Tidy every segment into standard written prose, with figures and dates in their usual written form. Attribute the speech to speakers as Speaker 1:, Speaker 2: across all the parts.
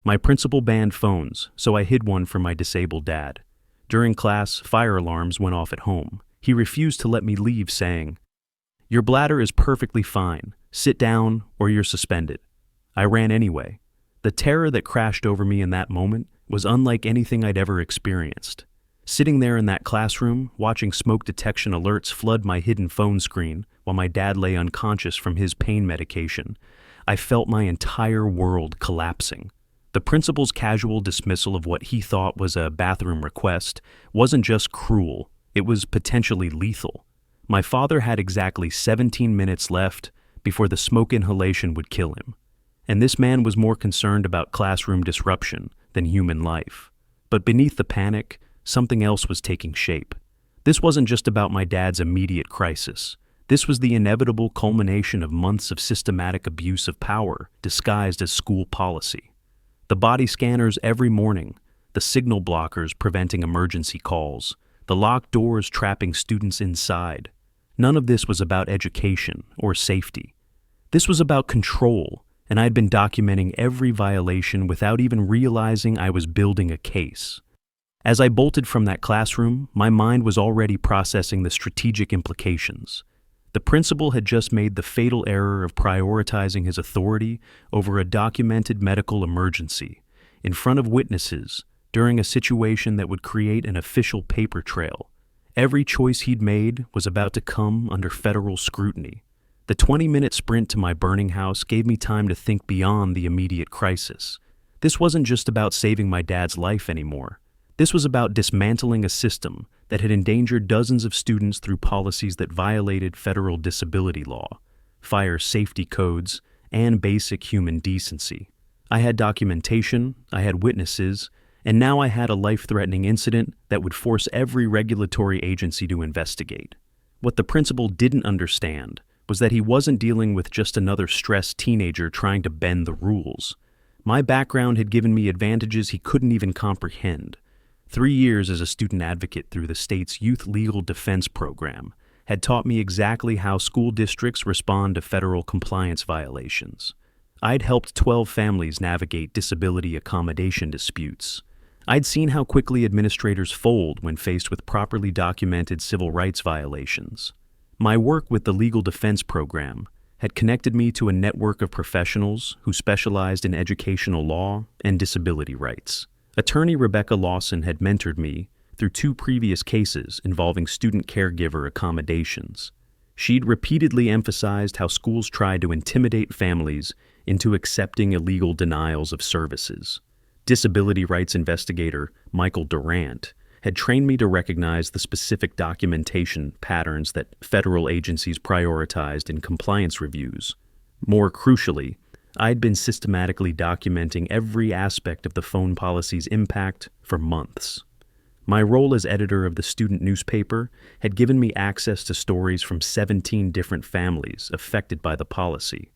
Speaker 1: My principal banned phones, so I hid one from my disabled dad. During class, fire alarms went off at home. He refused to let me leave, saying, "Your bladder is perfectly fine. Sit down or you're suspended." I ran anyway. The terror that crashed over me in that moment was unlike anything I'd ever experienced. Sitting there in that classroom, watching smoke detection alerts flood my hidden phone screen while my dad lay unconscious from his pain medication, I felt my entire world collapsing. The principal's casual dismissal of what he thought was a bathroom request wasn't just cruel, it was potentially lethal. My father had exactly 17 minutes left before the smoke inhalation would kill him. And this man was more concerned about classroom disruption than human life. But beneath the panic, something else was taking shape. This wasn't just about my dad's immediate crisis. This was the inevitable culmination of months of systematic abuse of power disguised as school policy. The body scanners every morning, the signal blockers preventing emergency calls, the locked doors trapping students inside. None of this was about education or safety. This was about control, and I had been documenting every violation without even realizing I was building a case. As I bolted from that classroom, my mind was already processing the strategic implications. The principal had just made the fatal error of prioritizing his authority over a documented medical emergency, in front of witnesses, during a situation that would create an official paper trail. Every choice he'd made was about to come under federal scrutiny. The 20-minute sprint to my burning house gave me time to think beyond the immediate crisis. This wasn't just about saving my dad's life anymore. This was about dismantling a system that had endangered dozens of students through policies that violated federal disability law, fire safety codes, and basic human decency. I had documentation, I had witnesses, and now I had a life-threatening incident that would force every regulatory agency to investigate. What the principal didn't understand was that he wasn't dealing with just another stressed teenager trying to bend the rules. My background had given me advantages he couldn't even comprehend. 3 years as a student advocate through the state's Youth Legal Defense Program had taught me exactly how school districts respond to federal compliance violations. I'd helped 12 families navigate disability accommodation disputes. I'd seen how quickly administrators fold when faced with properly documented civil rights violations. My work with the Legal Defense Program had connected me to a network of professionals who specialized in educational law and disability rights. Attorney Rebecca Lawson had mentored me through 2 previous cases involving student caregiver accommodations. She'd repeatedly emphasized how schools tried to intimidate families into accepting illegal denials of services. Disability rights investigator Michael Durant had trained me to recognize the specific documentation patterns that federal agencies prioritized in compliance reviews. More crucially, I'd been systematically documenting every aspect of the phone policy's impact for months. My role as editor of the student newspaper had given me access to stories from 17 different families affected by the policy.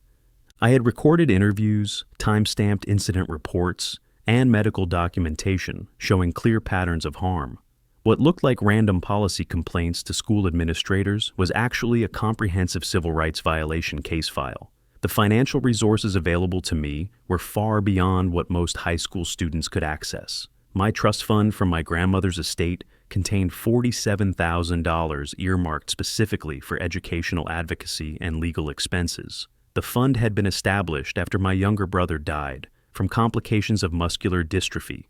Speaker 1: I had recorded interviews, time-stamped incident reports, and medical documentation showing clear patterns of harm. What looked like random policy complaints to school administrators was actually a comprehensive civil rights violation case file. The financial resources available to me were far beyond what most high school students could access. My trust fund from my grandmother's estate contained $47,000 earmarked specifically for educational advocacy and legal expenses. The fund had been established after my younger brother died from complications of muscular dystrophy,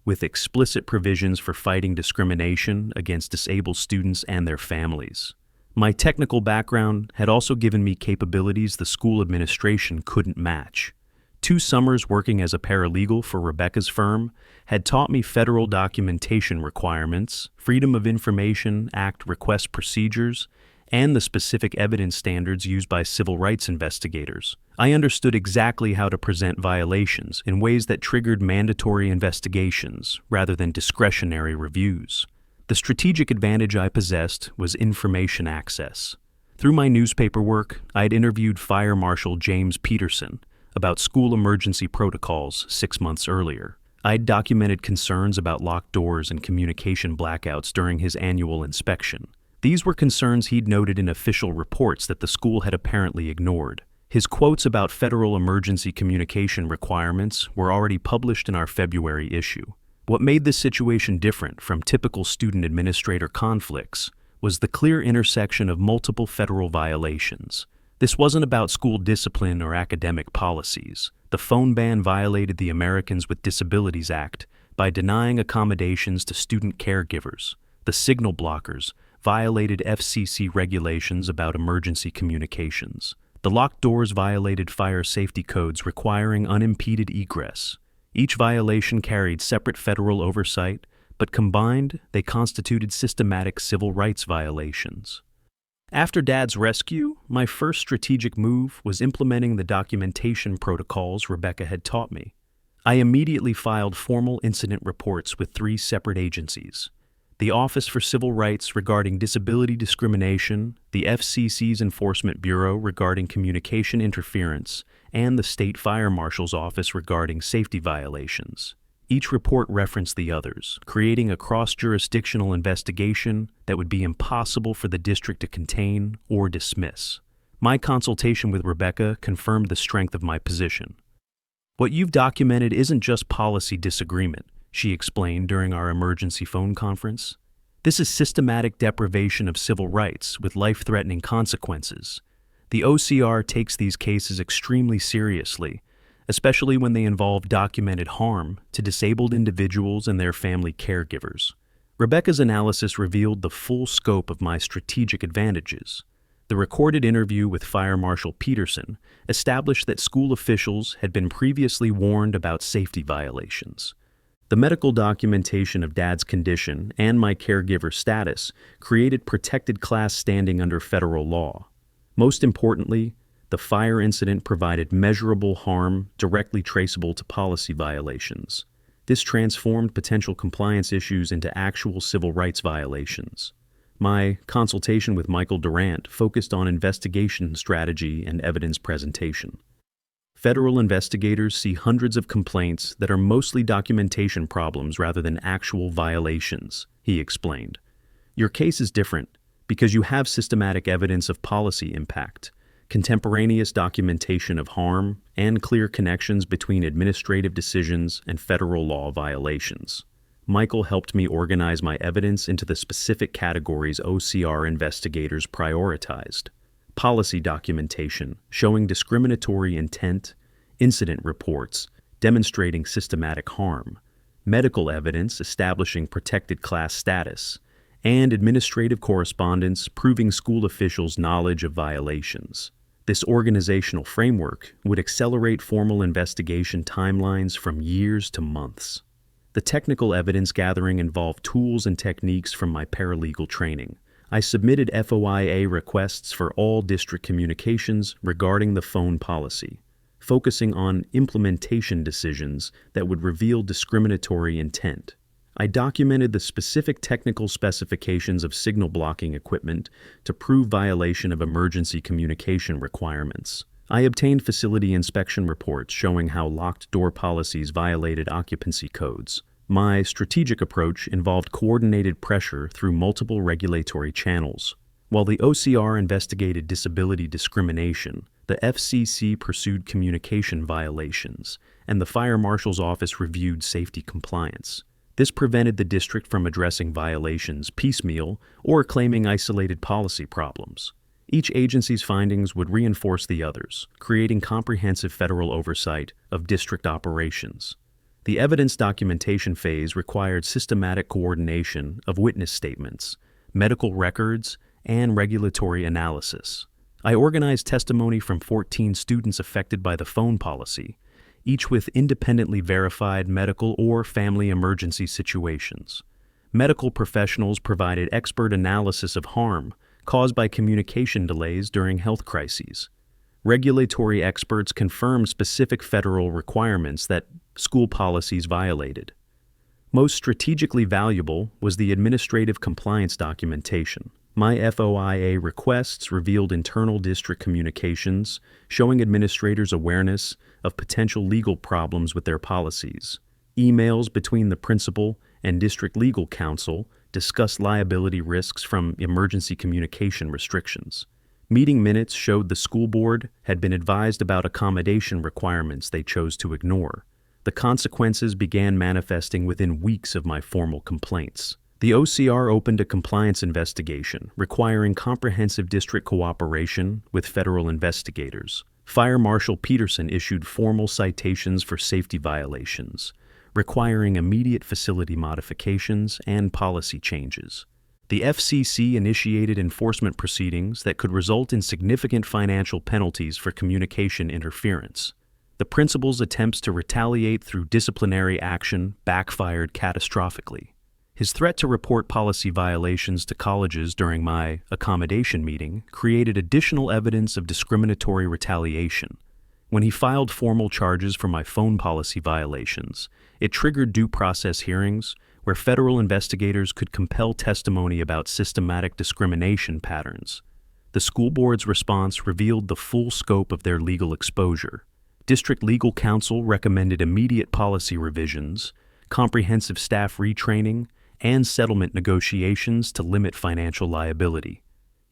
Speaker 1: with explicit provisions for fighting discrimination against disabled students and their families. My technical background had also given me capabilities the school administration couldn't match. 2 summers working as a paralegal for Rebecca's firm had taught me federal documentation requirements, Freedom of Information Act request procedures, and the specific evidence standards used by civil rights investigators. I understood exactly how to present violations in ways that triggered mandatory investigations rather than discretionary reviews. The strategic advantage I possessed was information access. Through my newspaper work, I had interviewed Fire Marshal James Peterson about school emergency protocols 6 months earlier. I'd documented concerns about locked doors and communication blackouts during his annual inspection. These were concerns he'd noted in official reports that the school had apparently ignored. His quotes about federal emergency communication requirements were already published in our February issue. What made this situation different from typical student-administrator conflicts was the clear intersection of multiple federal violations. This wasn't about school discipline or academic policies. The phone ban violated the Americans with Disabilities Act by denying accommodations to student caregivers. The signal blockers violated FCC regulations about emergency communications. The locked doors violated fire safety codes requiring unimpeded egress. Each violation carried separate federal oversight, but combined, they constituted systematic civil rights violations. After Dad's rescue, my first strategic move was implementing the documentation protocols Rebecca had taught me. I immediately filed formal incident reports with 3 separate agencies: the Office for Civil Rights regarding disability discrimination, the FCC's Enforcement Bureau regarding communication interference, and the State Fire Marshal's Office regarding safety violations. Each report referenced the others, creating a cross-jurisdictional investigation that would be impossible for the district to contain or dismiss. My consultation with Rebecca confirmed the strength of my position. "What you've documented isn't just policy disagreement," she explained during our emergency phone conference. "This is systematic deprivation of civil rights with life-threatening consequences. The OCR takes these cases extremely seriously, especially when they involve documented harm to disabled individuals and their family caregivers." Rebecca's analysis revealed the full scope of my strategic advantages. The recorded interview with Fire Marshal Peterson established that school officials had been previously warned about safety violations. The medical documentation of Dad's condition and my caregiver status created protected class standing under federal law. Most importantly, the fire incident provided measurable harm directly traceable to policy violations. This transformed potential compliance issues into actual civil rights violations. My consultation with Michael Durant focused on investigation strategy and evidence presentation. Federal investigators see hundreds of complaints that are mostly documentation problems rather than actual violations, he explained. "Your case is different because you have systematic evidence of policy impact, contemporaneous documentation of harm, and clear connections between administrative decisions and federal law violations." Michael helped me organize my evidence into the specific categories OCR investigators prioritized: policy documentation showing discriminatory intent, incident reports demonstrating systematic harm, medical evidence establishing protected class status, and administrative correspondence proving school officials' knowledge of violations. This organizational framework would accelerate formal investigation timelines from years to months. The technical evidence gathering involved tools and techniques from my paralegal training. I submitted FOIA requests for all district communications regarding the phone policy, focusing on implementation decisions that would reveal discriminatory intent. I documented the specific technical specifications of signal blocking equipment to prove violation of emergency communication requirements. I obtained facility inspection reports showing how locked door policies violated occupancy codes. My strategic approach involved coordinated pressure through multiple regulatory channels. While the OCR investigated disability discrimination, the FCC pursued communication violations, and the Fire Marshal's Office reviewed safety compliance. This prevented the district from addressing violations piecemeal or claiming isolated policy problems. Each agency's findings would reinforce the others, creating comprehensive federal oversight of district operations. The evidence documentation phase required systematic coordination of witness statements, medical records, and regulatory analysis. I organized testimony from 14 students affected by the phone policy, each with independently verified medical or family emergency situations. Medical professionals provided expert analysis of harm caused by communication delays during health crises. Regulatory experts confirmed specific federal requirements that school policies violated. Most strategically valuable was the administrative compliance documentation. My FOIA requests revealed internal district communications, showing administrators awareness of potential legal problems with their policies. Emails between the principal and district legal counsel discussed liability risks from emergency communication restrictions. Meeting minutes showed the school board had been advised about accommodation requirements they chose to ignore. The consequences began manifesting within weeks of my formal complaints. The OCR opened a compliance investigation requiring comprehensive district cooperation with federal investigators. Fire Marshal Peterson issued formal citations for safety violations, requiring immediate facility modifications and policy changes. The FCC initiated enforcement proceedings that could result in significant financial penalties for communication interference. The principal's attempts to retaliate through disciplinary action backfired catastrophically. His threat to report policy violations to colleges during my accommodation meeting created additional evidence of discriminatory retaliation. When he filed formal charges for my phone policy violations, it triggered due process hearings where federal investigators could compel testimony about systematic discrimination patterns. The school board's response revealed the full scope of their legal exposure. District legal counsel recommended immediate policy revisions, comprehensive staff retraining, and settlement negotiations to limit financial liability.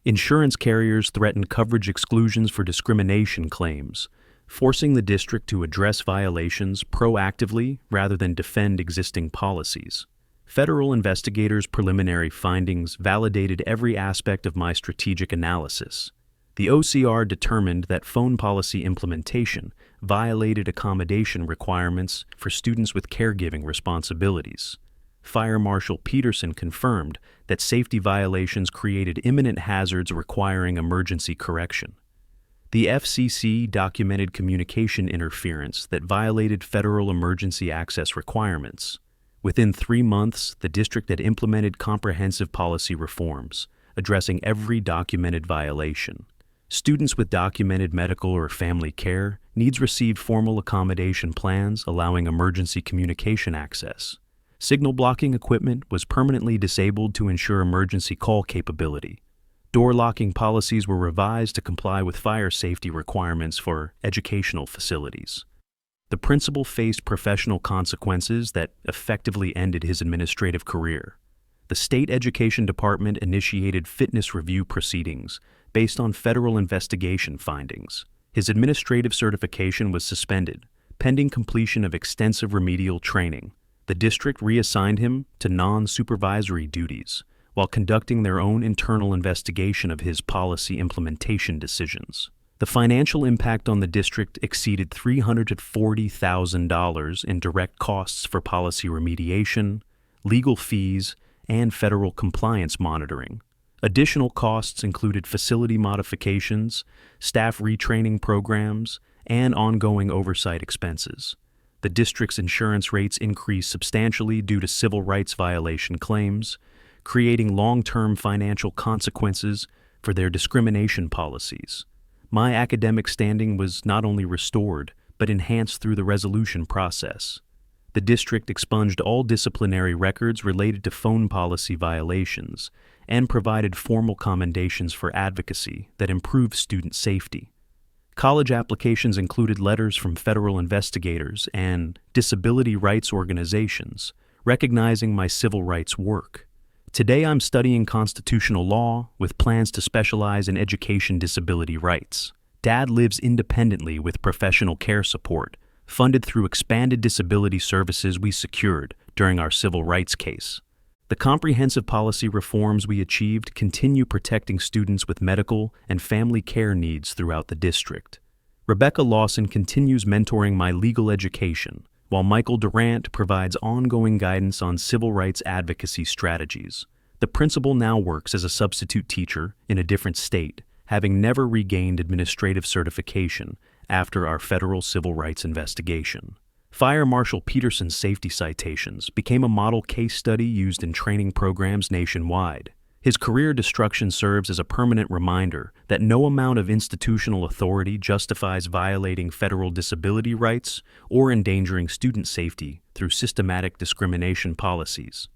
Speaker 1: Insurance carriers threatened coverage exclusions for discrimination claims, forcing the district to address violations proactively rather than defend existing policies. Federal investigators' preliminary findings validated every aspect of my strategic analysis. The OCR determined that phone policy implementation violated accommodation requirements for students with caregiving responsibilities. Fire Marshal Peterson confirmed that safety violations created imminent hazards requiring emergency correction. The FCC documented communication interference that violated federal emergency access requirements. Within 3 months, the district had implemented comprehensive policy reforms, addressing every documented violation. Students with documented medical or family care needs received formal accommodation plans allowing emergency communication access. Signal blocking equipment was permanently disabled to ensure emergency call capability. Door locking policies were revised to comply with fire safety requirements for educational facilities. The principal faced professional consequences that effectively ended his administrative career. The state education department initiated fitness review proceedings based on federal investigation findings. His administrative certification was suspended, pending completion of extensive remedial training. The district reassigned him to non-supervisory duties while conducting their own internal investigation of his policy implementation decisions. The financial impact on the district exceeded $340,000 in direct costs for policy remediation, legal fees, and federal compliance monitoring. Additional costs included facility modifications, staff retraining programs, and ongoing oversight expenses. The district's insurance rates increased substantially due to civil rights violation claims, creating long-term financial consequences for their discrimination policies. My academic standing was not only restored, but enhanced through the resolution process. The district expunged all disciplinary records related to phone policy violations and provided formal commendations for advocacy that improved student safety. College applications included letters from federal investigators and disability rights organizations recognizing my civil rights work. Today I'm studying constitutional law with plans to specialize in education disability rights. Dad lives independently with professional care support, funded through expanded disability services we secured during our civil rights case. The comprehensive policy reforms we achieved continue protecting students with medical and family care needs throughout the district. Rebecca Lawson continues mentoring my legal education, while Michael Durant provides ongoing guidance on civil rights advocacy strategies. The principal now works as a substitute teacher in a different state, having never regained administrative certification after our federal civil rights investigation. Fire Marshal Peterson's safety citations became a model case study used in training programs nationwide. His career destruction serves as a permanent reminder that no amount of institutional authority justifies violating federal disability rights or endangering student safety through systematic discrimination policies.